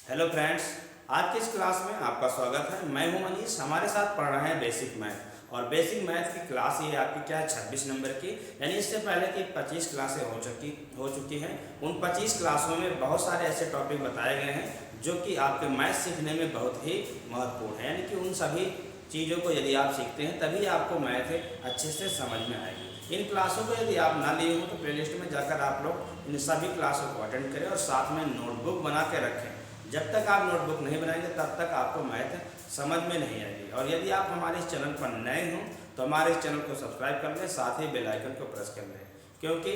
Hello friends, आज की इस क्लास में आपका स्वागत है। मैं हूं मनीष। हमारे साथ पढ़ रहे हैं बेसिक मैथ और बेसिक मैथ की क्लास ये आपकी क्या है 26 नंबर की, यानी इससे पहले की 25 क्लासें हो चुकी हैं। उन 25 क्लासों में बहुत सारे ऐसे टॉपिक बताए गए हैं जो कि आपके मैथ सीखने में बहुत ही महत्वपूर्ण है, यानी कि उन सभी चीज़ों को यदि आप सीखते हैं तभी आपको मैथ अच्छे से समझ में आएगी। इन क्लासों को यदि आप ना लिए हो तो प्लेलिस्ट में जाकर आप लोग इन सभी क्लासों को अटेंड करें और साथ में नोटबुक बना के रखें। जब तक आप नोटबुक नहीं बनाएंगे तब तक आपको मैथ समझ में नहीं आएगी। और यदि आप हमारे इस चैनल पर नए हों तो हमारे इस चैनल को सब्सक्राइब कर लें, साथ ही बेल आइकन को प्रेस कर लें, क्योंकि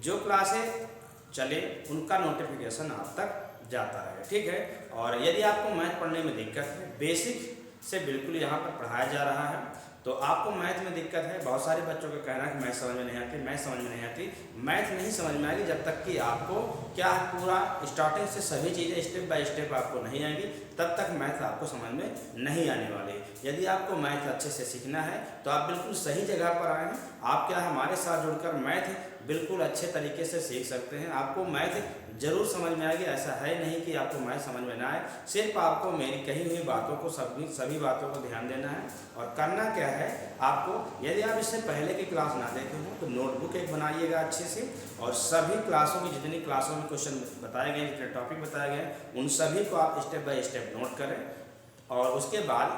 जो क्लासें चले उनका नोटिफिकेशन आप तक जाता है। ठीक है। और यदि आपको मैथ पढ़ने में दिक्कत है, बेसिक से बिल्कुल यहाँ पर पढ़ाया जा रहा है, तो आपको मैथ में दिक्कत है। बहुत सारे बच्चों का कहना है कि मैथ समझ में नहीं आती, मैथ समझ में नहीं आती। मैथ नहीं समझ में आएगी जब तक कि आपको क्या पूरा स्टार्टिंग से सभी चीज़ें स्टेप बाय स्टेप आपको नहीं आएंगी, तब तक मैथ आपको समझ में नहीं आने वाली। यदि आपको मैथ अच्छे से सीखना है तो आप बिल्कुल सही जगह पर आए हैं। आप क्या हमारे साथ जुड़कर मैथ बिल्कुल अच्छे तरीके से सीख सकते हैं। आपको मैथ जरूर समझ में आएगी, ऐसा है नहीं कि आपको मैथ समझ में ना आए। सिर्फ आपको मेरी कही हुई बातों को सभी बातों को ध्यान देना है। और करना क्या है आपको, यदि आप इससे पहले की क्लास ना देखे हो तो नोटबुक एक बनाइएगा अच्छे से, और सभी क्लासों की जितनी क्लासों में क्वेश्चन बताए गए, जितने टॉपिक बताए गए, उन सभी को आप स्टेप बाय स्टेप नोट करें। और उसके बाद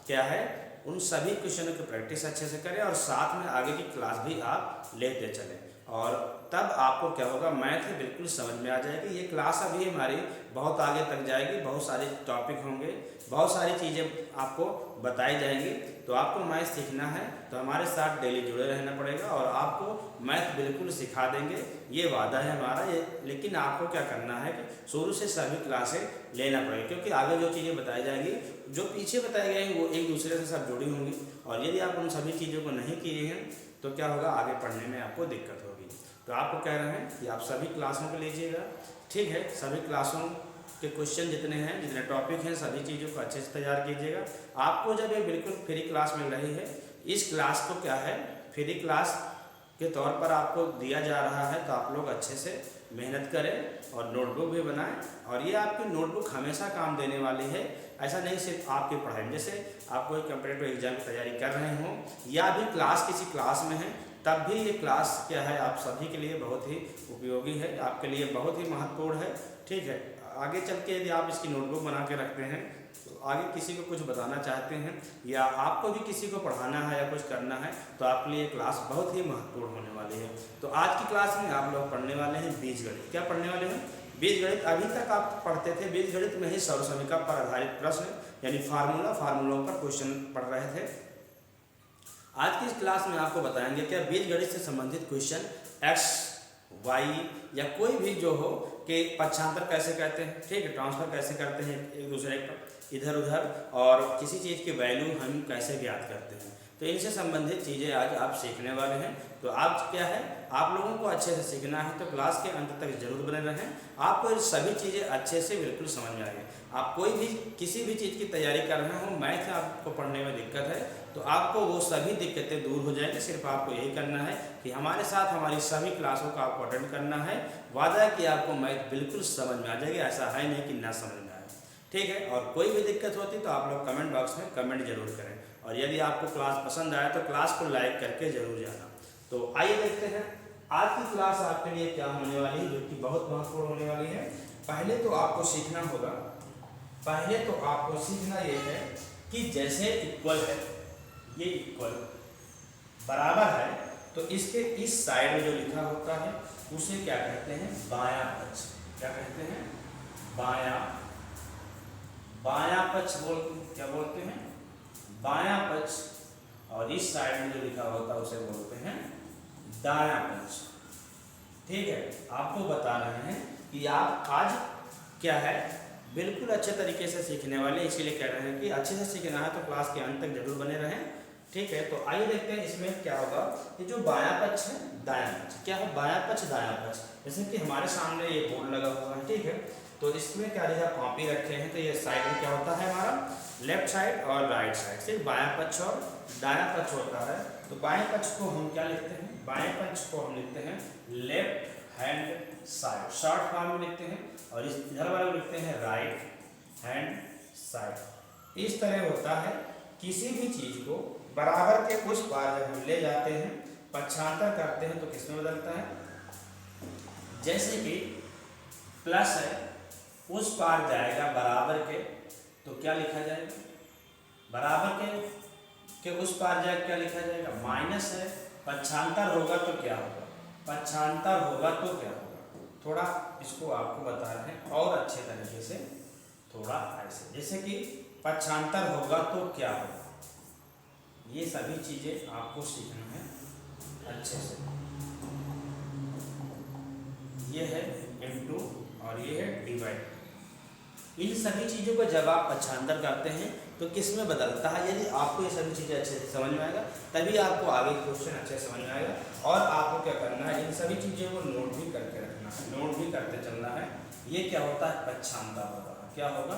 क्या है, उन सभी क्वेश्चनों की प्रैक्टिस अच्छे से करें और साथ में आगे की क्लास भी आप लेते चलें। और तब आपको क्या होगा, मैथ बिल्कुल समझ में आ जाएगी। ये क्लास अभी हमारी बहुत आगे तक जाएगी, बहुत सारे टॉपिक होंगे, बहुत सारी चीज़ें आपको बताई जाएंगी। तो आपको मैथ सीखना है तो हमारे साथ डेली जुड़े रहना पड़ेगा और आपको मैथ बिल्कुल सिखा देंगे, ये वादा है हमारा। ये लेकिन आपको क्या करना है कि शुरू से सभी क्लासें लेना पड़ेगा, क्योंकि आगे जो चीज़ें बताई जाएगी, जो पीछे बताई गई वो एक दूसरे से सब जुड़ी होंगी। और यदि आप उन सभी चीज़ों को नहीं किए हैं तो क्या होगा, आगे पढ़ने में आपको दिक्कत होगी। तो आपको कह रहे हैं कि आप सभी क्लासों को लीजिएगा। ठीक है, सभी क्लासों के क्वेश्चन जितने हैं, जितने टॉपिक हैं, सभी चीज़ों को अच्छे से तैयार कीजिएगा। आपको जब ये बिल्कुल फ्री क्लास मिल रही है, इस क्लास को क्या है फ्री क्लास के तौर पर आपको दिया जा रहा है, तो आप लोग अच्छे से मेहनत करें और नोटबुक भी बनाएं। और ये आपकी नोटबुक हमेशा काम देने वाली है। ऐसा नहीं सिर्फ आपकी पढ़ाई में, जैसे आप कोई कॉम्पिटिटिव एग्जाम की तैयारी कर रहे हों या भी क्लास किसी क्लास में है, तब भी ये क्लास क्या है आप सभी के लिए बहुत ही उपयोगी है, आपके लिए बहुत ही महत्वपूर्ण है। ठीक है, आगे चल के यदि आप इसकी नोटबुक बना के रखते हैं तो आगे किसी को कुछ बताना चाहते हैं या आपको भी किसी को पढ़ाना है या कुछ करना है, तो आपके लिए क्लास बहुत ही महत्वपूर्ण होने वाली है। तो आज की क्लास में आप लोग पढ़ने वाले हैं बीजगणित। क्या पढ़ने वाले हैं? बीजगणित। अभी तक आप पढ़ते थे बीजगणित में ही सौरसमीकरण पर आधारित प्रश्न, यानी फार्मूलों पर क्वेश्चन पढ़ रहे थे। आज की इस क्लास में आपको बताएंगे क्या बीजगणित से संबंधित क्वेश्चन एक्स वाई या कोई भी जो हो कि पक्षांतर कैसे करते हैं, ठीक है, ट्रांसफर कैसे करते हैं एक दूसरे पर इधर उधर, और किसी चीज़ की वैल्यू हम कैसे ज्ञात करते हैं। तो इनसे संबंधित चीज़ें आज आप सीखने वाले हैं। तो आज क्या है, आप लोगों को अच्छे से सीखना है तो क्लास के अंत तक जरूर बने रहें। आपको ये सभी चीज़ें अच्छे से बिल्कुल समझ में आएगी। आप कोई भी किसी भी चीज़ की तैयारी कर रहे हो, मैथ आपको पढ़ने में दिक्कत है, तो आपको वो सभी दिक्कतें दूर हो जाएंगी। सिर्फ आपको यही करना है कि हमारे साथ हमारी सभी क्लासों का आपको अटेंड करना है। वादा है कि आपको मैथ बिल्कुल समझ में आ जाएगी, ऐसा है नहीं कि ना समझ में आए। ठीक है, और कोई भी दिक्कत होती तो आप लोग कमेंट बॉक्स में कमेंट जरूर करें। और यदि आपको क्लास पसंद आए तो क्लास को लाइक करके जरूर जाना। तो आइए देखते हैं आज की क्लास आपके लिए क्या होने वाली है, जो कि बहुत महत्वपूर्ण होने वाली है। पहले तो आपको सीखना ये है कि जैसे इक्वल है, ये इक्वल बराबर है, तो इसके इस साइड में जो लिखा होता है उसे क्या कहते हैं, बायां पक्ष। क्या कहते हैं, बायां पक्ष क्या बोलते हैं, बायां पक्ष। और इस साइड में जो लिखा होता है उसे बोलते हैं दायां पक्ष। ठीक है, आपको बता रहे हैं कि आप आज क्या है बिल्कुल अच्छे तरीके से सीखने वाले, इसीलिए कह रहे हैं कि अच्छे से सीखना है तो क्लास के अंत तक जरूर बने रहें। ठीक है, तो आइए देखते हैं इसमें क्या होगा। ये जो बायां पक्ष है, दायां पक्ष क्या है, बायां पक्ष दायां पक्ष। जैसे कि हमारे सामने ये बोर्ड लगा हुआ है, ठीक है, तो इसमें क्या लिखा, कॉपी रखे हैं, तो ये साइड में क्या होता है हमारा लेफ्ट साइड और राइट साइड, सिर्फ बायां पक्ष और दायां पक्ष होता है। तो बाएं पक्ष को हम क्या लिखते हैं, बाएं पक्ष को हम लिखते हैं left hand side, short form में लिखते हैं, और इस इधर वाले को लिखते हैं राइट हैंड साइड। इस तरह होता है, किसी भी चीज को बराबर के उस पार जब हम ले जाते हैं, पक्षांतर करते हैं, तो किसमें बदलता है? जैसे कि प्लस है, उस पार जाएगा बराबर के, तो क्या लिखा जाएगा? बराबर के उस पार जाएगा, क्या लिखा जाएगा? माइनस है, पक्षांतर होगा तो क्या होगा? पक्षांतर होगा तो क्या होगा? थोड़ा इसको आपको बता रहे हैं और अच्छे तरीके से, थोड़ा ऐसे, जैसे कि पक्षांतर होगा तो क्या होगा, ये सभी चीजें आपको सीखना है अच्छे से। ये है इनटू और ये है डिवाइड। इन सभी चीज़ों को जब आप पक्षांतर करते हैं तो किस में बदलता है? यदि आपको ये सभी चीज़ें अच्छे से समझ में आएगा, तभी आपको आगे क्वेश्चन अच्छे से समझ में आएगा। और आपको क्या करना है, इन सभी चीज़ों को नोट भी करके रखना है, नोट भी करते चलना है। ये क्या होता है? पक्षांतर होगा। क्या होगा?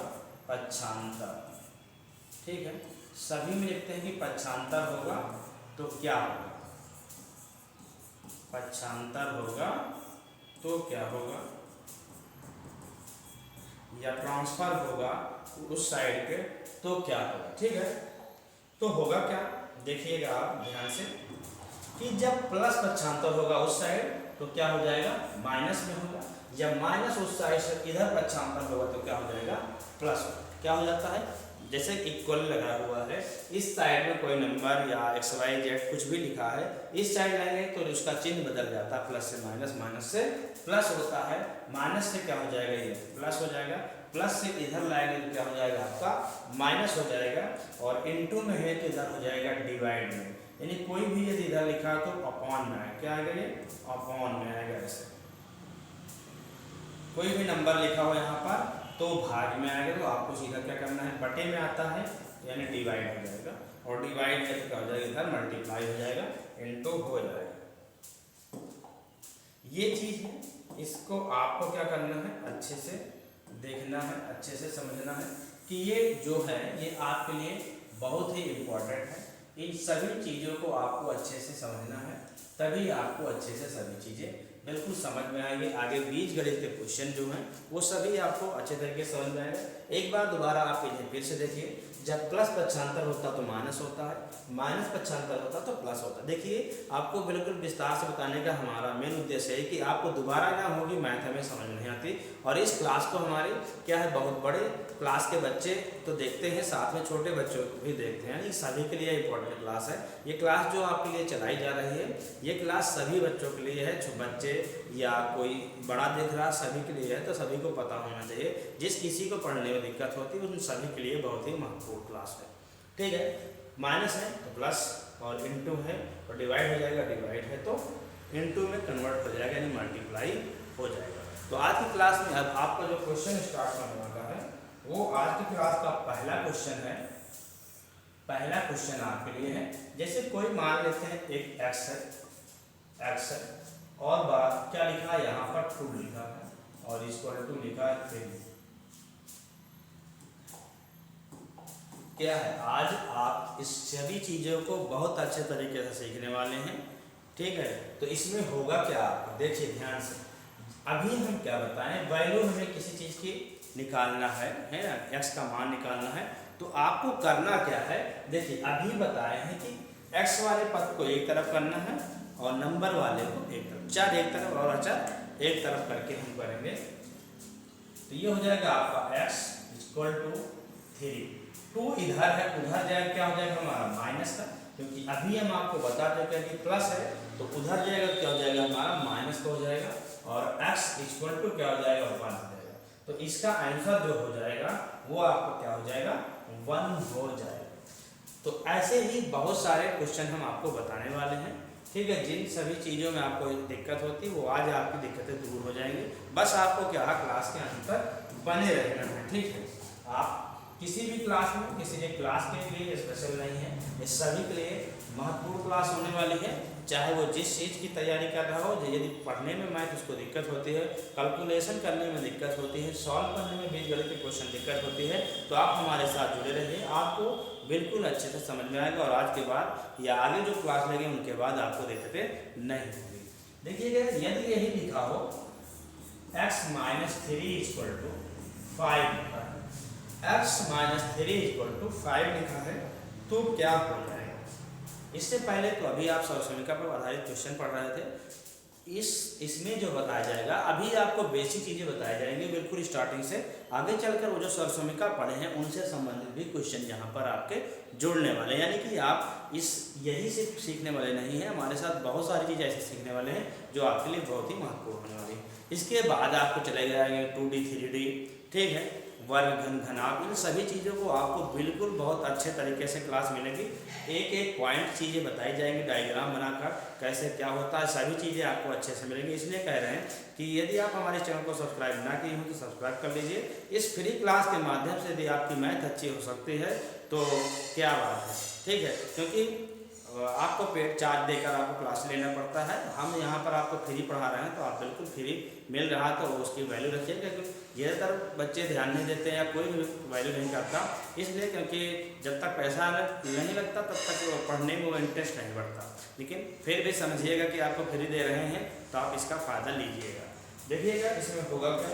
पक्षांतर। ठीक है, सभी में लिखते हैं कि पक्षांतर होगा तो क्या होगा? पक्षांतर होगा तो क्या होगा? या ट्रांसफर होगा उस साइड के तो क्या होगा? ठीक है, तो होगा क्या, देखिएगा आप ध्यान से, कि जब प्लस पक्षांतर होगा उस साइड तो क्या हो जाएगा? माइनस में होगा। जब माइनस उस साइड से इधर पक्षांतर होगा तो क्या हो जाएगा? प्लस। क्या हो जाता है? जैसे इक्वल लगा हुआ है, इस साइड में कोई नंबर या एक्स वाई जेड कुछ भी लिखा है, इस साइड लाएंगे तो उसका चिन्ह बदल जाता है, प्लस से माइनस, माइनस से प्लस होता है, माइनस से क्या हो जाएगा? ये प्लस हो जाएगा, प्लस से इधर लाएंगे तो क्या हो जाएगा? आपका माइनस हो जाएगा। और इनटू में है तो इधर हो जाएगा डिवाइड में, यानी कोई भी यदि इधर लिखा है तो अपॉन में आएगा। क्या आएगा? ये अपॉन में आएगा। ऐसे कोई भी नंबर लिखा हो यहाँ पर तो भाग में आएगा, तो आपको सीधा क्या करना है? बटे में आता है यानी डिवाइड हो जाएगा, और डिवाइड है तो क्या हो जाएगा? इधर मल्टीप्लाई हो जाएगा, इनटू हो जाएगा। ये चीज है, इसको आपको क्या करना है? अच्छे से देखना है, अच्छे से समझना है कि ये जो है ये आपके लिए बहुत ही इम्पोर्टेंट है। इन सभी चीज़ों को आपको अच्छे से समझना है, तभी आपको अच्छे से सभी चीज़ें बिल्कुल समझ में आएंगे। आगे बीज गणित के क्वेश्चन जो हैं वो सभी आपको अच्छे तरीके से समझ में आएगा। एक बार दोबारा आप इन्हें फिर से देखिए, जब प्लस पक्षांतर होता तो माइनस होता है, माइनस पक्षांतर होता तो प्लस होता है। देखिए आपको बिल्कुल विस्तार से बताने का हमारा मेन उद्देश्य है कि आपको दोबारा ना होगी, मैथ हमें समझ नहीं आती। और इस क्लास को हमारे क्या है, बहुत बड़े क्लास के बच्चे तो देखते हैं, साथ में छोटे बच्चों को भी देखते हैं, यानी सभी के लिए इम्पोर्टेंट क्लास है। ये क्लास जो आपके लिए चलाई जा रही है, ये क्लास सभी बच्चों के लिए है, जो बच्चे या कोई बड़ा देख रहा सभी के लिए है, तो सभी को पता होना चाहिए। जिस किसी को पढ़ने में दिक्कत होती है उन सभी के लिए बहुत ही महत्वपूर्ण क्लास है। ठीक है, माइनस है तो प्लस, और इनटू है तो डिवाइड हो जाएगा, डिवाइड है तो इनटू में कन्वर्ट हो जाएगा, यानी मल्टीप्लाई हो जाएगा। तो आज की क्लास में अब आपका जो क्वेश्चन स्टार्ट होने वाला है वो आज की क्लास का पहला क्वेश्चन है। पहला क्वेश्चन आपके लिए है, जैसे कोई मान लेते हैं एक एक्स है, एक्स है, और बात क्या लिखा है यहाँ पर 2 लिखा है, और इक्वल टू लिखा है 3। क्या है, आज आप इस सभी चीज़ों को बहुत अच्छे तरीके से सीखने वाले हैं। ठीक है, तो इसमें होगा क्या, आपको देखिए ध्यान से। अभी हम क्या बताएं, वैल्यू हमें किसी चीज़ की निकालना है ना, एक्स का मान निकालना है। तो आपको करना क्या है, देखिए अभी बताए हैं कि एक्स वाले पद को एक तरफ करना है और नंबर वाले को एक तरफ, चार एक तरफ और अचर एक तरफ करके हम करेंगे। तो ये हो जाएगा आपका एक्स इक्वल टू 3। 2 इधर है, उधर जाएगा, क्या हो जाएगा हमारा माइनस का, क्योंकि अभी हम आपको बता दें कि प्लस है तो उधर जाएगा, क्या हो जाएगा हमारा माइनस का हो जाएगा, और x इक्वल टू क्या हो जाएगा 1 हो जाएगा। तो इसका आंसर जो हो जाएगा वो आपको क्या हो जाएगा 1 हो जाएगा। तो ऐसे ही बहुत सारे क्वेश्चन हम आपको बताने वाले हैं। ठीक है, जिन सभी चीज़ों में आपको दिक्कत होती है वो आज आपकी दिक्कतें दूर हो जाएंगी। बस आपको क्या क्लास के अंत तक बने रहना है। ठीक है, आप किसी भी क्लास में, किसी एक क्लास के लिए स्पेशल नहीं है, ये सभी के लिए महत्वपूर्ण क्लास होने वाली है। चाहे वो जिस चीज़ की तैयारी कर रहा हो, यदि पढ़ने में मैथ उसको दिक्कत होती है, कैलकुलेशन करने में दिक्कत होती है, सॉल्व करने में बीजगणित के क्वेश्चन दिक्कत होती है, तो आप हमारे साथ जुड़े रहिए, आपको बिल्कुल अच्छे से समझ में आएगा। और आज के बाद या आगे जो क्लास लगे उनके बाद आपको दिक्कतें नहीं होगी। देखिएगा, यदि यही लिखा हो x - 3 = 5 लिखा है, x माइनस 3 इक्वल टू 5 लिखा है तो क्या हो जाएगा। इससे पहले तो अभी आप सरसमिका पर आधारित क्वेश्चन पढ़ रहे थे, इसमें जो बताया जाएगा अभी आपको बेसिक चीज़ें बताई जाएंगी बिल्कुल स्टार्टिंग से, आगे चलकर वो जो सरसमिका पढ़े हैं उनसे संबंधित भी क्वेश्चन यहाँ पर आपके जुड़ने वाले, यानी कि आप यही से सीखने वाले नहीं हैं, हमारे साथ बहुत सारी चीज़ें ऐसे सीखने वाले हैं जो आपके लिए बहुत ही महत्वपूर्ण होने वाली है। इसके बाद आपको चले जाएंगे 2D 3D, ठीक है, वर्ग घन घनाभ, इन सभी चीज़ों को आपको बिल्कुल बहुत अच्छे तरीके से क्लास मिलेगी, एक एक पॉइंट चीज़ें बताई जाएंगी डायग्राम बनाकर कैसे क्या होता है, सभी चीज़ें आपको अच्छे से मिलेंगी। इसलिए कह रहे हैं कि यदि आप हमारे चैनल को सब्सक्राइब ना किए हो तो सब्सक्राइब कर लीजिए। इस फ्री क्लास के माध्यम से यदि आपकी मैथ अच्छी हो सकती है तो क्या बात है, ठीक है, क्योंकि आपको पेड चार्ज देकर आपको क्लास लेना पड़ता है, हम यहाँ पर आपको फ्री पढ़ा रहे हैं तो आप बिल्कुल फ्री मिल रहा है तो उसकी वैल्यू रखिए, क्योंकि ज़्यादातर बच्चे ध्यान नहीं देते हैं या कोई भी वैल्यू नहीं करता, इसलिए क्योंकि जब तक पैसा नहीं लगता तब तक पढ़ने में वो इंटरेस्ट नहीं बढ़ता। लेकिन फिर भी समझिएगा कि आपको फ्री दे रहे हैं तो आप इसका फ़ायदा लीजिएगा। देखिएगा इसमें होगा क्या,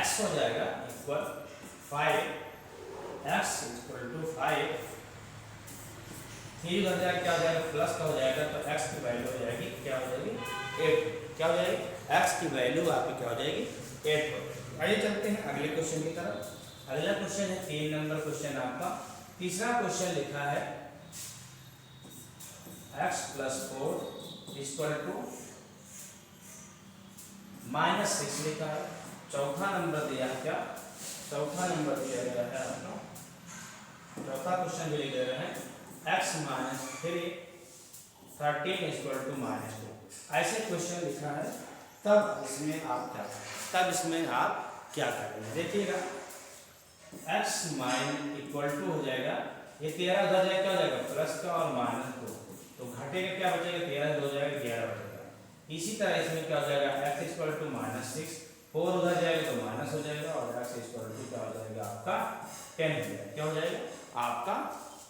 x हो जाएगा इक्वल 5, x इक्वल टू 5, 3 हो जाएगा, क्या हो जाएगा प्लस का हो जाएगा तो x की वैल्यू हो जाएगी क्या हो जाएगी 8, क्या हो जाएगी x की वैल्यू आपकी क्या हो जाएगी 8। आइए चलते हैं अगले क्वेश्चन की तरफ। अगला क्वेश्चन है 3 नंबर क्वेश्चन आपका। तीसरा क्वेश्चन लिखा है x plus 4 equal to minus 6 लिखा है। चौथा नंबर दिया है क्या, चौथा नंबर दिया गया है आपका, चौथा क्वेश्चन जो लिख रहे हैं x minus 3 13 equal to minus 2, ऐसे क्वेश्चन लिखा है। तब इसमें आप क्या करेंगे, देखिएगा x माइनस इक्वल टू हो जाएगा, ये 13 उधर जाएगा क्या हो जाएगा प्लस का और माइनस 2, तो घटेगा क्या बचेगा 13 हो जाएगा 11 बचेगा। इसी तरह इसमें क्या हो जाएगा x इक्वल टू माइनस 6, 4 उधर जाएगा तो माइनस हो जाएगा और x इक्वल टू क्या हो जाएगा आपका 10 हो जाएगा, क्या हो जाएगा आपका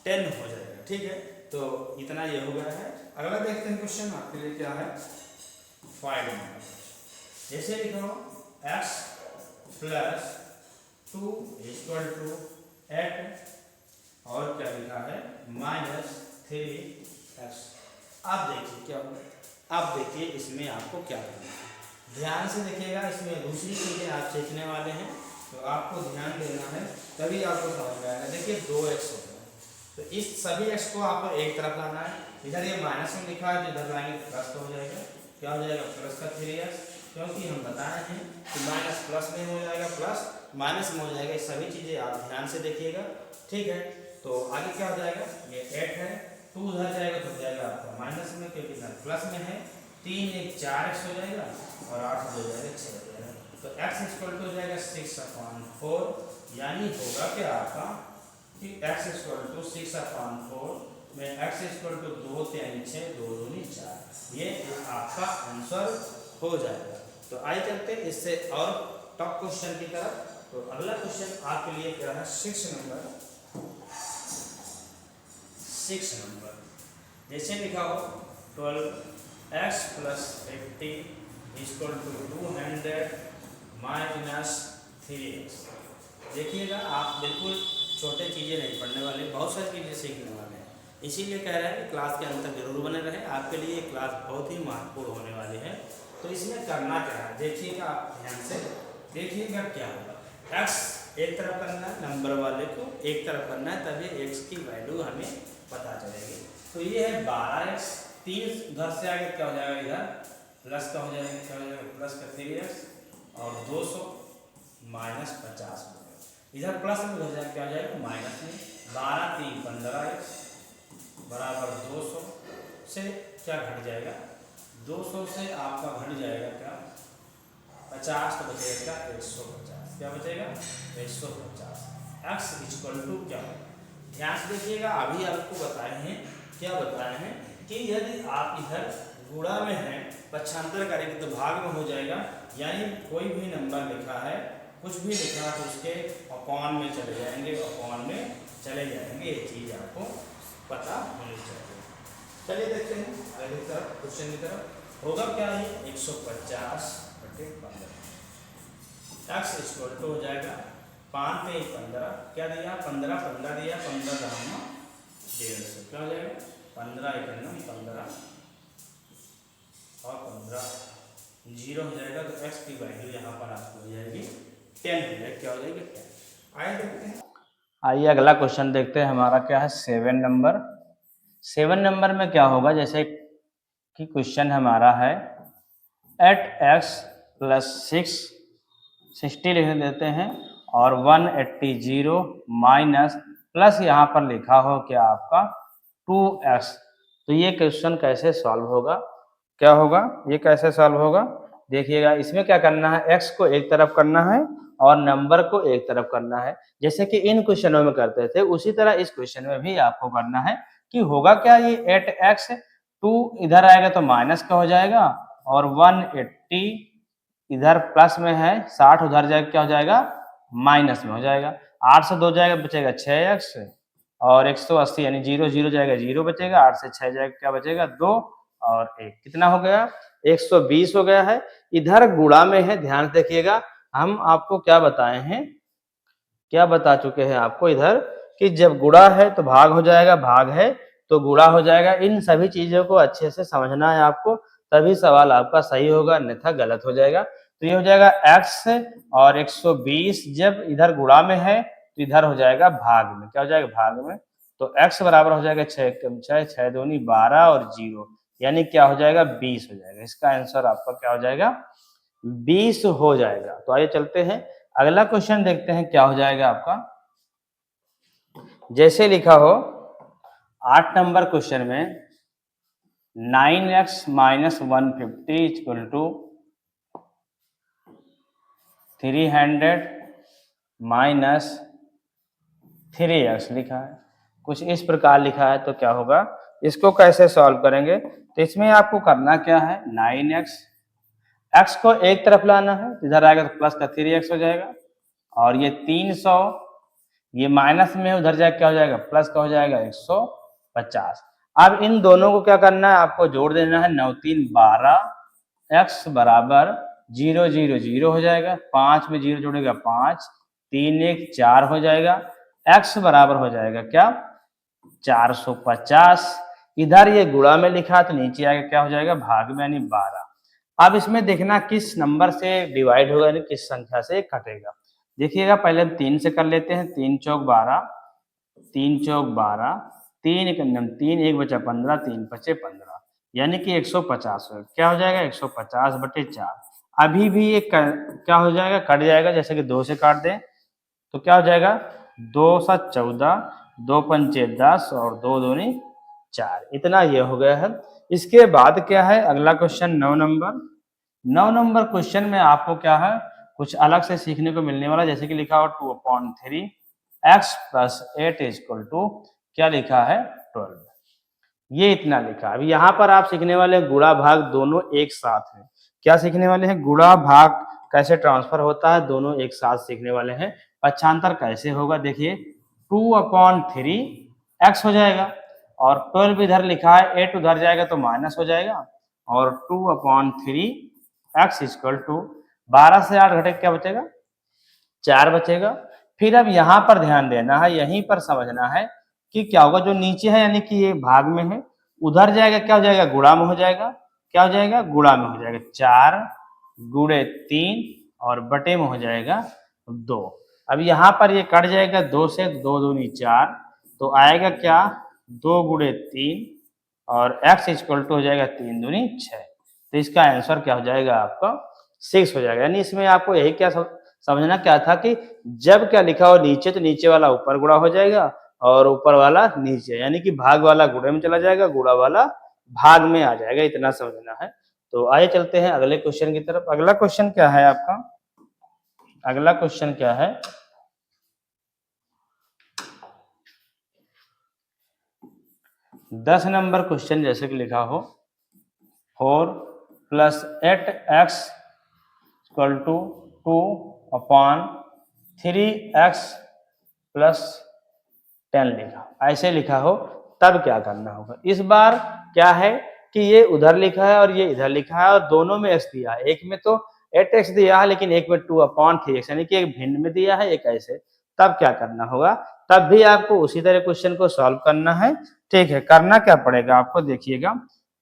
10 हो जाएगा, ठीक है। तो इतना ये हो गया है। अगला देखते हैं क्वेश्चन आपके लिए क्या है 5 नंबर। जैसे लिखा हो x प्लस 2 इक्वल टू 8 और क्या लिखा है माइनस 3x। अब देखिए क्या होगा, अब देखिए इसमें आपको क्या करना है, ध्यान से देखिएगा, इसमें दूसरी चीज़ें आप सीखने वाले हैं तो आपको ध्यान देना है तभी आपको समझ में आएगा। देखिए 2x होगा तो इस सभी x को आपको एक तरफ लाना है, इधर ये माइनस में लिखा है तो इधर लाएंगे प्लस तो हो जाएगा, क्या हो जाएगा प्लस का 3x, क्योंकि हम बताए हैं कि माइनस प्लस में हो जाएगा प्लस माइनस में हो जाएगा, ये सभी चीज़ें आप ध्यान से देखिएगा, ठीक है। तो आगे क्या हो जाएगा, ये 8 है, 2 उधर जाएगा तो जाएगा आपका माइनस में क्योंकि इधर प्लस में है, 3 एक 4x हो जाएगा और 8 हो जाएगा 6 हो जाएगा, तो x इक्वल टू हो जाएगा 6/4, यानी होगा क्या आपका कि x इक्वल टू 6/4 में x इक्वल टू 2 3 6 2 दूनी 4, ये आपका आंसर हो जाएगा। तो आइए चलते हैं इससे और टॉप क्वेश्चन की तरफ। तो अगला क्वेश्चन आपके लिए क्या है 6 नंबर। जैसे लिखा हो 12x plus 50 equal to 200 minus 3x। देखिएगा आप बिल्कुल छोटे चीज़ें नहीं पढ़ने वाले, बहुत सारी चीज़ें सीखने वाले हैं, इसीलिए कह रहे हैं कि क्लास के अंत तक जरूर बने रहें, आपके लिए क्लास बहुत ही महत्वपूर्ण होने वाली है। तो इसमें करना क्या है देखिएगा, आप ध्यान से देखिएगा क्या होगा, x एक तरफ करना है, नंबर वाले को एक तरफ करना है, तभी x की वैल्यू हमें पता चलेगी। तो ये है 12x, 3 उधर से आगे क्या हो जाएगा इधर प्लस का हो जाएगा, क्या हो जाएगा प्लस का 3x और 200 माइनस 50 इधर प्लस में उधर जाएगा क्या हो जाएगा माइनस में, 12 3 15x बराबर 200 से क्या घट जाएगा, 200 से आपका घट जाएगा क्या 50 तो बचेगा क्या 150, क्या बचेगा 150। x इक्वल टू क्या, ध्यान से देखिएगा, अभी आपको बताए हैं क्या बताए हैं कि यदि आप इधर गुणा में है पक्षांतर करेंगे तो भाग में हो जाएगा, यानी कोई भी नंबर लिखा है कुछ भी लिखा है तो उसके अपॉन में चले जाएंगे, ये चीज़ आपको पता होनी चाहिए। चलिए देखते हैं अगली तरफ क्वेश्चन की तरफ। होगा क्या ये 150/15। एक्स इक्वल टू हो जाएगा 5 पे 15, क्या दिया 15, 15 दिया, 15 दाम 150, क्या हो जाएगा 15 1 15 और 15 जीरो हो जाएगा। तो एक्स की वैल्यू यहाँ पर आपको हो जाएगी 10 हो जाएगी, क्या हो जाएगी 10। आइए देखते हैं, आइए अगला क्वेश्चन देखते हैं हमारा क्या है 7 नंबर। 7 नंबर में क्या होगा, जैसे कि क्वेश्चन हमारा है एट एक्स प्लस 60 लिख देते हैं और 180 जीरो माइनस प्लस यहाँ पर लिखा हो क्या आपका 2x। तो ये क्वेश्चन कैसे सॉल्व होगा, क्या होगा, ये कैसे सॉल्व होगा, देखिएगा इसमें क्या करना है, x को एक तरफ करना है और नंबर को एक तरफ करना है, जैसे कि इन क्वेश्चनों में करते थे उसी तरह इस क्वेश्चन में भी आपको करना है। कि होगा क्या, ये 8x 2 इधर आएगा तो माइनस का हो जाएगा और 180 इधर प्लस में है, 60 उधर जाएगा क्या हो जाएगा माइनस में हो जाएगा। 8 से 2 जाएगा बचेगा 6x और 180 यानी 0 0 जाएगा 0 बचेगा, 8 से 6 जाएगा क्या बचेगा 2 और 1 कितना हो गया 120 हो गया है। इधर गुणा में है, ध्यान से देखिएगा, हम आपको क्या बताए हैं, क्या बता चुके हैं आपको इधर कि जब गुणा है तो भाग हो जाएगा, भाग है तो गुणा हो जाएगा। इन सभी चीजों को अच्छे से समझना है आपको, तभी सवाल आपका सही होगा, अन्यथा गलत हो जाएगा। तो ये हो जाएगा x और 120 जब इधर गुणा में है तो इधर हो जाएगा भाग में, क्या हो जाएगा भाग में। तो x बराबर हो जाएगा 6 कम 6 6 दूनी 12 और 0 यानी क्या हो जाएगा 20 हो जाएगा। इसका आंसर आपका क्या हो जाएगा 20 हो जाएगा। तो आइए चलते हैं अगला क्वेश्चन देखते हैं क्या हो जाएगा आपका। जैसे लिखा हो 8 नंबर क्वेश्चन में 9x minus 150 equal to 300 minus 3x लिखा है, कुछ इस प्रकार लिखा है। तो क्या होगा, इसको कैसे सॉल्व करेंगे, तो इसमें आपको करना क्या है 9x, x को एक तरफ लाना है, इधर आएगा तो प्लस का 3x हो जाएगा और ये 300 ये माइनस में उधर जाएगा क्या हो जाएगा प्लस का हो जाएगा 150। अब इन दोनों को क्या करना है, आपको जोड़ देना है 9 3 12, x बराबर 0 0 0 हो जाएगा, 5 में 0 जोड़ेगा 5, 3 1 4 हो जाएगा, x बराबर हो जाएगा क्या 450। इधर ये गुणा में लिखा तो नीचे आएगा क्या हो जाएगा भाग में यानी 12। अब इसमें देखना किस नंबर से डिवाइड होगा यानी किस संख्या से कटेगा। देखिएगा पहले हम 3 से कर लेते हैं, 3 चौक 12, 3 चौक 12, 3 1 बचा 15, 3 बचे 15 यानी कि 150 हो, क्या हो जाएगा 150 बटे 4। अभी भी ये क्या हो जाएगा कट जाएगा, जैसे कि 2 से काट दें तो क्या हो जाएगा 2 7 14, 2 पंचे 10 और 2 दूनी 4, इतना ये हो गया है। इसके बाद क्या है अगला क्वेश्चन 9 नंबर। 9 नंबर क्वेश्चन में आपको क्या है कुछ अलग से सीखने को मिलने वाला, जैसे कि लिखा हो 2/3 x प्लस 8 इक्वल टू क्या लिखा है 12, ये इतना लिखा। अभी यहाँ पर आप सीखने वाले हैं गुणा भाग दोनों एक साथ है, क्या सीखने वाले हैं गुणा भाग कैसे ट्रांसफर होता है, दोनों एक साथ सीखने वाले हैं। पक्षांतर कैसे होगा, देखिए 2/3 x हो जाएगा और 12 इधर लिखा है, 8 उधर जाएगा तो माइनस हो जाएगा और 2/3 x इक्वल टू 12 से 8 घटे क्या बचेगा 4 बचेगा। फिर अब यहाँ पर ध्यान देना है, यहीं पर समझना है कि क्या होगा, जो नीचे है यानी कि ये भाग में है उधर जाएगा क्या हो जाएगा गुणा में हो जाएगा, क्या हो जाएगा गुणा में हो जाएगा 4 गुणे 3 और बटे में हो जाएगा 2। अब यहाँ पर ये कट जाएगा 2 से, 2 दूनी 4 तो आएगा क्या 2 गुणे 3 और x इक्वल टू हो जाएगा 3 दूनी 6। तो इसका आंसर क्या हो जाएगा आपका 6 हो जाएगा। यानी इसमें आपको यही क्या समझना क्या था कि जब क्या लिखा हो नीचे तो नीचे वाला ऊपर गुणा हो जाएगा और ऊपर वाला नीचे, यानी कि भाग वाला गुणे में चला जाएगा, गुणा वाला भाग में आ जाएगा, इतना समझना है। तो आइए चलते हैं अगले क्वेश्चन की तरफ। अगला क्वेश्चन क्या है आपका, अगला क्वेश्चन क्या है 10 नंबर क्वेश्चन, जैसे कि लिखा हो 4 plus 8x equal to 2/3x plus 10 लिखा, ऐसे लिखा हो तब क्या करना होगा। इस बार क्या है कि ये उधर लिखा है और ये इधर लिखा है और दोनों में x दिया है, एक में तो 8x दिया है लेकिन एक में 2/3x यानी कि एक भिन्न में दिया है एक ऐसे, तब क्या करना होगा, तब भी आपको उसी तरह क्वेश्चन को सॉल्व करना है। ठीक है, करना क्या पड़ेगा आपको, देखिएगा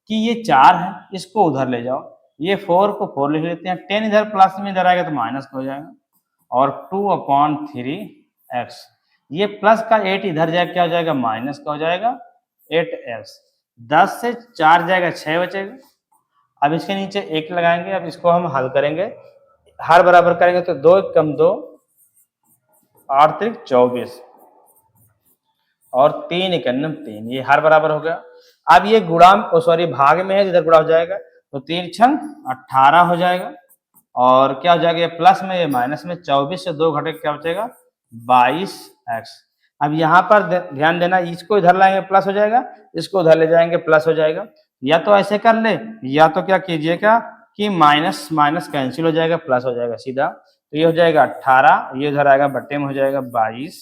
कि ये 4 है, इसको उधर ले जाओ, ये 4 को 4 लिख लेते हैं, 10 इधर प्लस में इधर आएगा तो माइनस हो जाएगा, और 2/3x, ये प्लस का 8 इधर जाएगा क्या हो जाएगा, माइनस का हो जाएगा 8x, 10 से 4 जाएगा 6 बचेगा। अब इसके नीचे 1 लगाएंगे, अब इसको हम हल करेंगे, हर बराबर करेंगे तो 2 कम 2 8 त्रिक 24 और 3 इकन्नम 3, ये हर बराबर हो गया। अब ये गुणा सॉरी भाग में है, इधर गुणा हो जाएगा तो 3 छंग 18 हो जाएगा, और क्या हो जाएगा, ये प्लस में ये माइनस में, 24 से 2 घटे क्या बचेगा 22x। अब यहाँ पर ध्यान देना, इसको इधर लाएंगे प्लस हो जाएगा, इसको उधर ले जाएंगे प्लस हो जाएगा, या तो ऐसे कर ले, या तो क्या कीजिएगा कि माइनस माइनस कैंसिल हो जाएगा, प्लस हो जाएगा सीधा, तो ये हो जाएगा 18, ये उधर आएगा बट्टे में हो जाएगा 22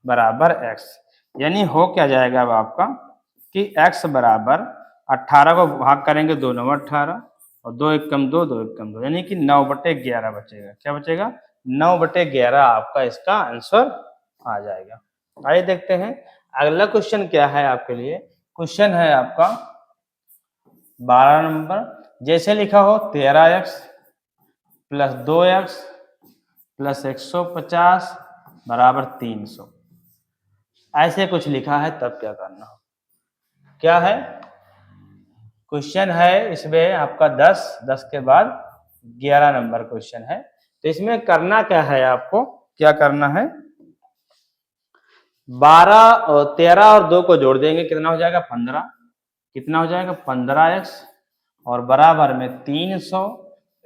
बराबर x, यानी हो क्या जाएगा अब आपका कि x बराबर 18 को भाग करेंगे 2 9 18 और 2 1 कम 2 2 1 कम 2, यानी कि 9/11 बचेगा। क्या बचेगा, 9/11 आपका इसका आंसर आ जाएगा। आइए देखते हैं अगला क्वेश्चन क्या है आपके लिए। क्वेश्चन है आपका 12 नंबर, जैसे लिखा हो 13x प्लस 2x प्लस 150 बराबर 300, ऐसे कुछ लिखा है, तब क्या करना हो, क्या है क्वेश्चन है इसमें आपका 10 के बाद 11 नंबर क्वेश्चन है। तो इसमें करना क्या है, आपको क्या करना है, 13 और 2 को जोड़ देंगे, कितना हो जाएगा 15, कितना हो जाएगा 15x, और बराबर में 300,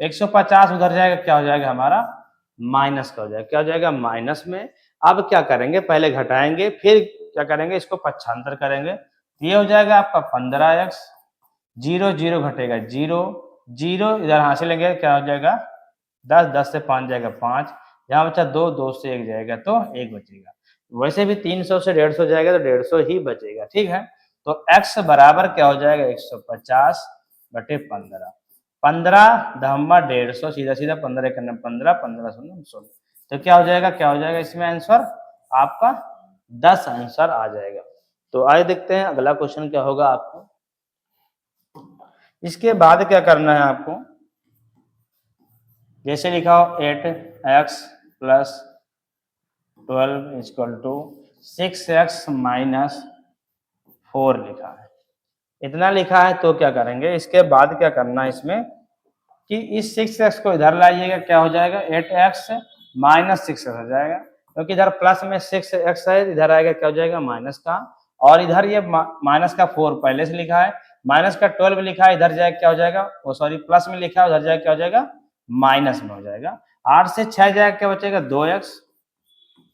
150 उधर जाएगा क्या हो जाएगा हमारा माइनस का हो जाएगा, क्या हो जाएगा माइनस में। अब क्या करेंगे, पहले घटाएंगे फिर क्या करेंगे, इसको पक्षांतर करेंगे, ये हो जाएगा आपका 15x, 0 0 घटेगा 0 0, इधर हासिल लेंगे क्या हो जाएगा 10, 10 से 5 जाएगा 5, यहाँ बचा 2, 2 से 1 जाएगा तो 1 बचेगा। वैसे भी 300 से 150 जाएगा तो 150 ही बचेगा। ठीक है, तो x बराबर क्या हो जाएगा 150 बटे 15, 15 धम्मा 150, सीधा सीधा 15 करना 15, 15 16, तो क्या हो जाएगा, क्या हो जाएगा इसमें आंसर आपका 10 आंसर आ जाएगा। तो आइए देखते हैं अगला क्वेश्चन क्या होगा आपको। इसके बाद क्या करना है आपको, जैसे लिखा हो 8x plus 12 equal to 6x minus 4 लिखा है, इतना लिखा है, तो क्या करेंगे इसके बाद क्या करना है इसमें कि इस 6x को इधर लाइएगा, क्या हो जाएगा 8x माइनस 6x हो जाएगा, क्योंकि इधर प्लस में 6x है, इधर आएगा क्या हो जाएगा माइनस का, और इधर ये माइनस का 4 पहले से लिखा है, माइनस का 12 लिखा है, इधर जाएगा क्या हो जाएगा, वो सॉरी प्लस में लिखा है, उधर जाएगा क्या हो जाएगा माइनस में हो जाएगा, 8 से 6 जाएगा क्या बचेगा 2x,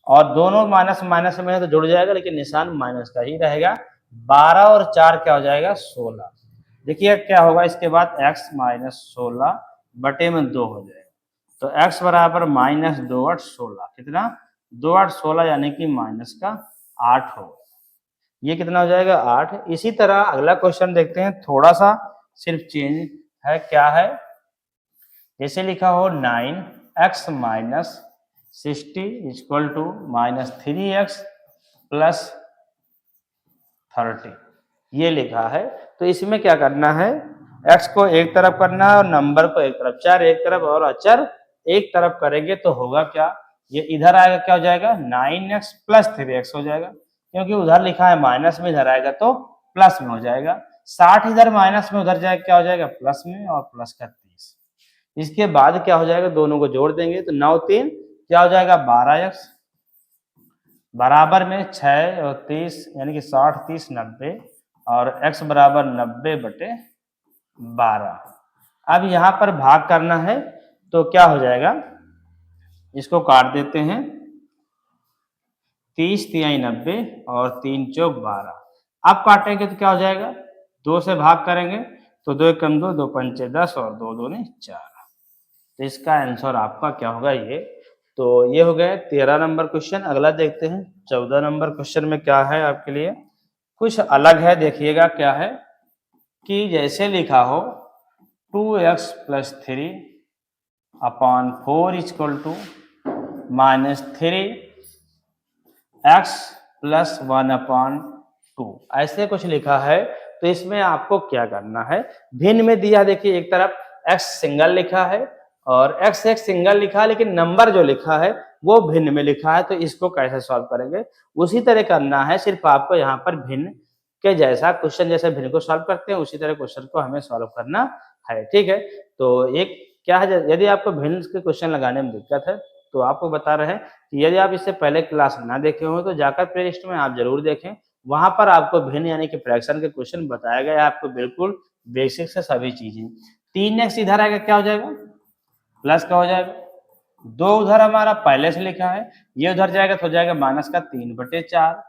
और दोनों माइनस माइनस में है तो जुड़ जाएगा, लेकिन निशान माइनस का ही रहेगा, 12 और 4 क्या हो जाएगा 16। देखिए क्या होगा इसके बाद x माइनस 16 बटे में 2 हो जाएगा, तो x बराबर माइनस 2 8 16, कितना 2 8 16 यानी कि माइनस का 8 होगा, ये कितना हो जाएगा 8। इसी तरह अगला क्वेश्चन देखते हैं, थोड़ा सा सिर्फ चेंज है, क्या है जैसे लिखा हो 9x minus 60 equal to minus 3x plus 30, ये लिखा है। तो इसमें क्या करना है, x को एक तरफ करना है और नंबर को एक तरफ, चर एक तरफ और अचर एक तरफ करेंगे तो होगा क्या, ये इधर आएगा क्या हो जाएगा 9x प्लस 3x हो जाएगा, क्योंकि उधर लिखा है माइनस में, इधर आएगा तो प्लस में हो जाएगा, 60 इधर माइनस में, उधर जाएगा क्या हो जाएगा प्लस में, और प्लस का 30। इसके बाद क्या हो जाएगा, दोनों को जोड़ देंगे तो 9 3 क्या हो जाएगा 12x बराबर में 6 और 30 यानी कि 60 30 90, और x बराबर 90 बटे 12। अब यहाँ पर भाग करना है तो क्या हो जाएगा, इसको काट देते हैं, 30 तिहाई 90 और 3 चौक 12, अब काटेंगे तो क्या हो जाएगा 2 से भाग करेंगे तो 2 1 कम 2 2 पंचे 10 और 2 2 4, तो इसका आंसर आपका क्या होगा ये। तो ये हो गया 13 नंबर क्वेश्चन। अगला देखते हैं 14 नंबर क्वेश्चन में क्या है आपके लिए, कुछ अलग है, देखिएगा क्या है कि जैसे लिखा हो 2x plus 3 upon 4 equal to -3x plus 1/2 ऐसे कुछ लिखा है। तो इसमें आपको क्या करना है, भिन्न में दिया देखिए, एक तरफ x सिंगल लिखा है और x एक सिंगल लिखा है, लेकिन नंबर जो लिखा है वो भिन्न में लिखा है। तो इसको कैसे सॉल्व करेंगे, उसी तरह करना है, सिर्फ आपको यहाँ पर भिन्न के जैसा क्वेश्चन जैसे भिन्न को सॉल्व करते हैं उसी तरह क्वेश्चन को हमें सॉल्व करना है। ठीक है, तो एक क्या है, यदि आपको भिन्न के क्वेश्चन लगाने में दिक्कत है तो आपको बता रहे हैं कि यदि आप इससे पहले क्लास ना देखे हो तो जाकर प्ले लिस्ट में आप जरूर देखें, वहां पर आपको भिन्न यानी कि फ्रैक्शन के क्वेश्चन बताया गया है आपको, बिल्कुल बेसिक से सभी चीजें। 3x इधर आएगा क्या हो जाएगा, प्लस का हो जाएगा, 2 उधर हमारा पहले से लिखा है, ये उधर जाएगा तो हो जाएगा माइनस का 3/4,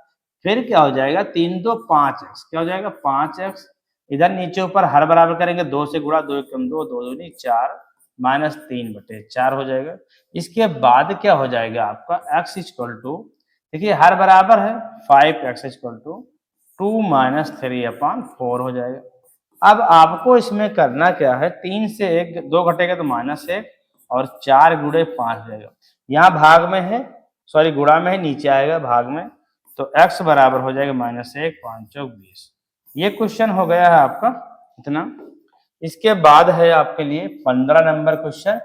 फिर क्या हो जाएगा 3 2 5x, क्या हो जाएगा 5x, इधर नीचे ऊपर हर बराबर करेंगे, 2 से गुणा, 2 1 2, 2 2 4, -3/4 हो जाएगा। इसके बाद क्या हो जाएगा आपका x इक्वल टू, देखिए हर बराबर है, 5x इक्वल टू 2 - 3/4 हो जाएगा। अब आपको इसमें करना क्या है, 3 से 1 2 घटेगा तो -1 और 4 गुणे 5 जाएगा, यहाँ भाग में है, सॉरी गुणा में है, नीचे आएगा भाग में, तो x बराबर हो जाएगा -1 5 चौक 20। ये क्वेश्चन हो गया है आपका इतना। इसके बाद है आपके लिए 15 नंबर क्वेश्चन।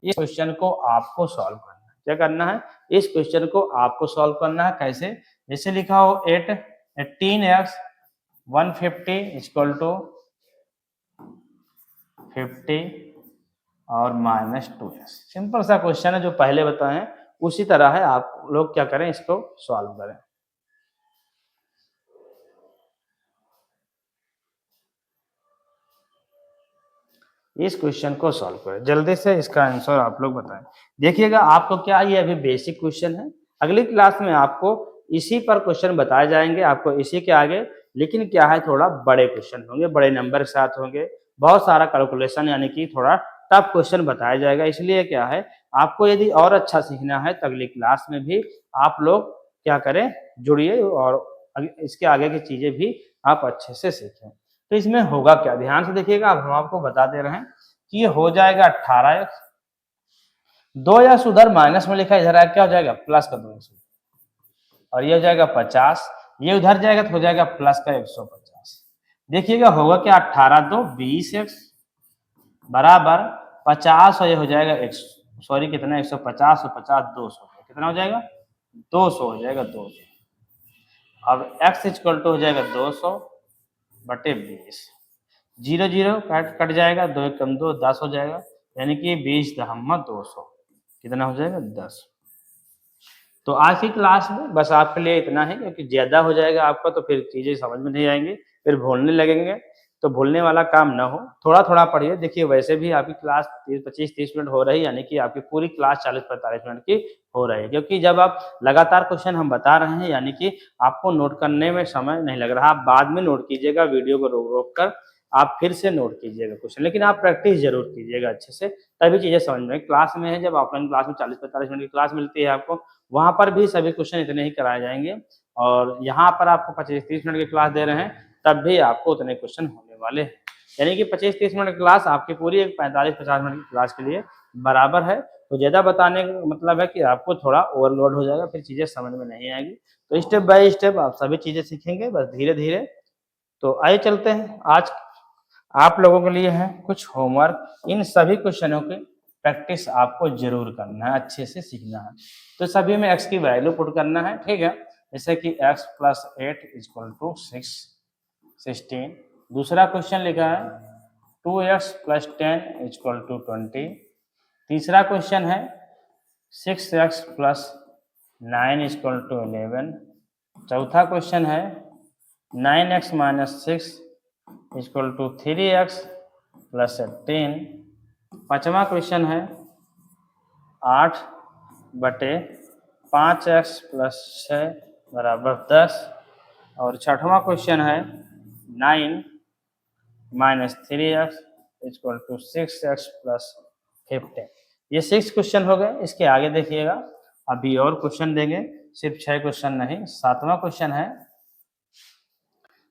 इस क्वेश्चन को आपको सॉल्व करना है, क्या करना है, इस क्वेश्चन को आपको सॉल्व करना है। कैसे, जैसे लिखा हो 18x 150 इक्वल टू 50 और -2x। सिंपल सा क्वेश्चन है जो पहले बताए हैं उसी तरह है, आप लोग क्या करें, इसको सॉल्व करें। इस क्वेश्चन को सॉल्व करें जल्दी से, इसका आंसर आप लोग बताएं। देखिएगा आपको क्या, ये अभी बेसिक क्वेश्चन है, अगली क्लास में आपको इसी पर क्वेश्चन बताए जाएंगे आपको इसी के आगे, लेकिन क्या है थोड़ा बड़े क्वेश्चन होंगे, बड़े नंबर के साथ होंगे, बहुत सारा कैलकुलेशन यानी कि थोड़ा टफ क्वेश्चन बताया जाएगा। इसलिए क्या है, आपको यदि और अच्छा सीखना है तो अगली क्लास में भी आप लोग क्या करें, जुड़िए और इसके आगे की चीजें भी आप अच्छे से सीखें। तो इसमें होगा क्या, ध्यान से देखिएगा, अब हम आपको बता दे रहे हैं कि ये हो जाएगा 18x, 2x उधर माइनस में लिखा है, इधर आया क्या हो जाएगा प्लस का 2x, और ये हो जाएगा 50, ये उधर जाएगा तो हो जाएगा प्लस का 150। देखिएगा होगा क्या, 18 2 20x बराबर 50 और ये हो जाएगा सॉरी कितना 150 और 50 200, कितना हो जाएगा 200 हो जाएगा 200। अब x इक्वल टू हो जाएगा 200 बटे 20, 0 0 कट जाएगा, 2 1 2 10 हो जाएगा, यानी कि 20 दहम्मा 200, कितना हो जाएगा 10। तो आज की क्लास में बस आपके लिए इतना है, क्योंकि ज्यादा हो जाएगा आपका तो फिर चीजें समझ में नहीं आएंगी, फिर भूलने लगेंगे, तो भूलने वाला काम ना हो, थोड़ा थोड़ा पढ़िए। देखिए वैसे भी आपकी क्लास 25-30 मिनट हो रही है, यानी कि आपकी पूरी क्लास 40-45 मिनट की हो रही है, क्योंकि जब आप लगातार क्वेश्चन हम बता रहे हैं यानी कि आपको नोट करने में समय नहीं लग रहा, आप बाद में नोट कीजिएगा, वीडियो को रोक रोक कर आप फिर से नोट कीजिएगा क्वेश्चन, लेकिन आप प्रैक्टिस जरूर कीजिएगा अच्छे से, तभी चीजें समझ में। क्लास में है, जब ऑफलाइन क्लास में 40-45 मिनट की क्लास मिलती है आपको, वहां पर भी सभी क्वेश्चन इतने ही कराए जाएंगे, और यहाँ पर आपको 25-30 मिनट की क्लास दे रहे हैं तब भी आपको उतने क्वेश्चन होने वाले हैं, यानी कि 25-30 मिनट की क्लास आपकी पूरी एक 45-50 मिनट की क्लास के लिए बराबर है। तो ज़्यादा बताने का मतलब है कि आपको थोड़ा ओवरलोड हो जाएगा, फिर चीज़ें समझ में नहीं आएगी। तो स्टेप बाय स्टेप आप सभी चीज़ें सीखेंगे, बस धीरे धीरे। तो आइए चलते हैं, आज आप लोगों के लिए है कुछ होमवर्क, इन सभी क्वेश्चनों की प्रैक्टिस आपको जरूर करना है, अच्छे से सीखना है। तो सभी में x की वैल्यू पुट करना है, ठीक है, जैसे कि x + 8 = 16। दूसरा क्वेश्चन लिखा है 2x + 10 = 20। तीसरा क्वेश्चन है 6x + 9 = 11। चौथा क्वेश्चन है 9x - 6 = 3x + 18। पांचवा क्वेश्चन है 8/5x + 6 = 10। और छठवां क्वेश्चन है 9 - 3x = 6x + 15। ये 6 क्वेश्चन हो गए। इसके आगे देखिएगा, अभी और क्वेश्चन देंगे, सिर्फ 6 क्वेश्चन नहीं।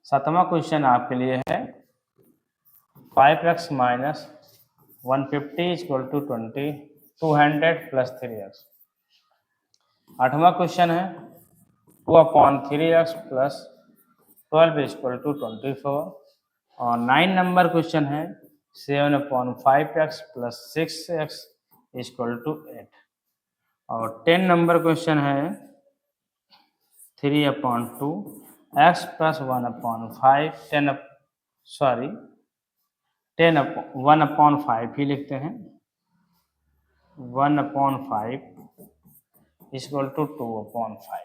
सातवां क्वेश्चन आपके लिए है 5x - 150 = 20। 200 plus 3x। 8वां क्वेश्चन है 2/3x प्लस 12 इक्वल टू 24। और 9 नंबर क्वेश्चन है 7/5x plus 6x equal to 8। और 10 नंबर क्वेश्चन है 3/2 x प्लस 1/5 1/5 ही लिखते हैं 1/5 इक्वल टू 2/5।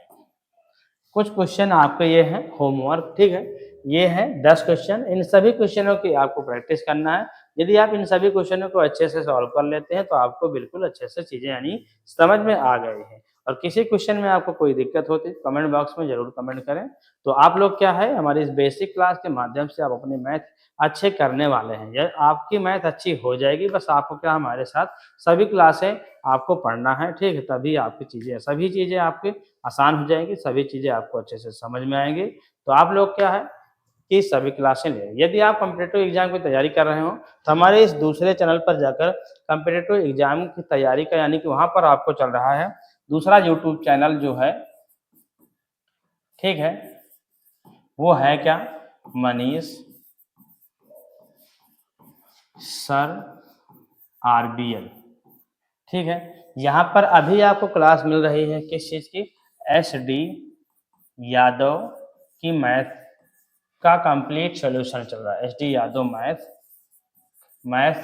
कुछ क्वेश्चन आपके ये हैं होमवर्क, ठीक है। ये है 10 क्वेश्चन। इन सभी क्वेश्चनों की आपको प्रैक्टिस करना है। यदि आप इन सभी क्वेश्चनों को अच्छे से सॉल्व कर लेते हैं तो आपको बिल्कुल अच्छे से चीजें यानी समझ में आ गई हैं। और किसी क्वेश्चन में आपको कोई दिक्कत होती है कमेंट बॉक्स में जरूर कमेंट करें। तो आप लोग क्या है हमारी इस बेसिक क्लास के माध्यम से आप अपनी मैथ अच्छे करने वाले हैं। यह आपकी मैथ अच्छी हो जाएगी, बस आपको क्या हमारे साथ सभी क्लासें आपको पढ़ना है, ठीक है। तभी आपकी चीजें सभी चीजें आपकी आसान हो जाएगी, सभी चीज़ें आपको अच्छे से समझ में आएंगी। तो आप लोग क्या है कि सभी क्लासें लें। यदि आप कॉम्पिटिटिव एग्जाम की तैयारी कर रहे हो तो हमारे इस दूसरे चैनल पर जाकर कॉम्पिटिटिव एग्जाम की तैयारी का यानी कि वहाँ पर आपको चल रहा है दूसरा यूट्यूब चैनल जो है, ठीक है, वो है क्या, मनीष सर RBL, ठीक है। यहाँ पर अभी आपको क्लास मिल रही है किस चीज़ की, SD यादव की मैथ का कंप्लीट सॉल्यूशन चल रहा है। SD यादव मैथ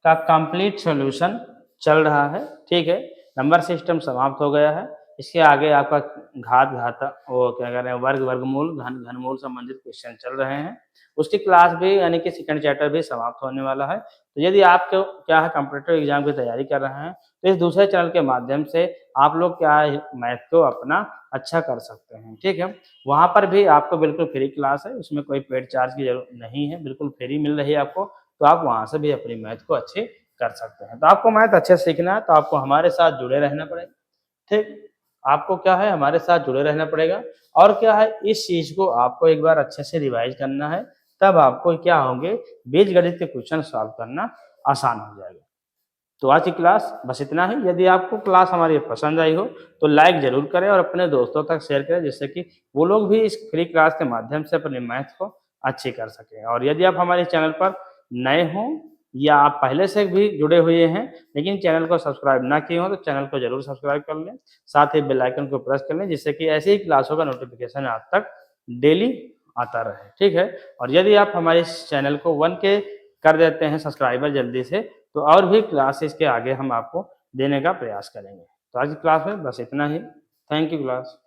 का कंप्लीट सॉल्यूशन चल रहा है, ठीक है। नंबर सिस्टम समाप्त हो गया है। इसके आगे आपका घात वो क्या कह रहे हैं वर्गमूल घनमूल संबंधित क्वेश्चन चल रहे हैं। उसकी क्लास भी यानी कि सेकंड चैप्टर भी समाप्त होने वाला है। तो यदि आपको क्या है कॉम्पिटिटिव एग्जाम की तैयारी कर रहे हैं तो इस दूसरे चैनल के माध्यम से आप लोग क्या है मैथ को अपना अच्छा कर सकते हैं, ठीक है। वहाँ पर भी आपको बिल्कुल फ्री क्लास है, उसमें कोई पेड चार्ज की जरूरत नहीं है, बिल्कुल फ्री मिल रही है आपको। तो आप वहाँ से भी अपनी मैथ को अच्छी कर सकते हैं। तो आपको मैथ अच्छे सीखना है तो आपको हमारे साथ जुड़े रहना पड़ेगा, ठीक। आपको क्या है हमारे साथ जुड़े रहना पड़ेगा। और क्या है इस चीज को आपको एक बार अच्छे से रिवाइज करना है, तब आपको क्या होंगे बीजगणित के क्वेश्चन सॉल्व करना आसान हो जाएगा। तो आज की क्लास बस इतना ही। यदि आपको क्लास हमारी पसंद आई हो तो लाइक जरूर करें और अपने दोस्तों तक शेयर करें, जिससे कि वो लोग भी इस फ्री क्लास के माध्यम से अपने मैथ को अच्छी कर सकें। और यदि आप हमारे चैनल पर नए हों या आप पहले से भी जुड़े हुए हैं लेकिन चैनल को सब्सक्राइब ना किए हो तो चैनल को जरूर सब्सक्राइब कर लें, साथ ही बेल आइकन को प्रेस कर लें, जिससे कि ऐसी ही क्लासों का नोटिफिकेशन आप तक डेली आता रहे, ठीक है। और यदि आप हमारे इस चैनल को 1K कर देते हैं सब्सक्राइबर जल्दी से तो और भी क्लासेस के आगे हम आपको देने का प्रयास करेंगे। तो आज की क्लास में बस इतना ही। Thank you class.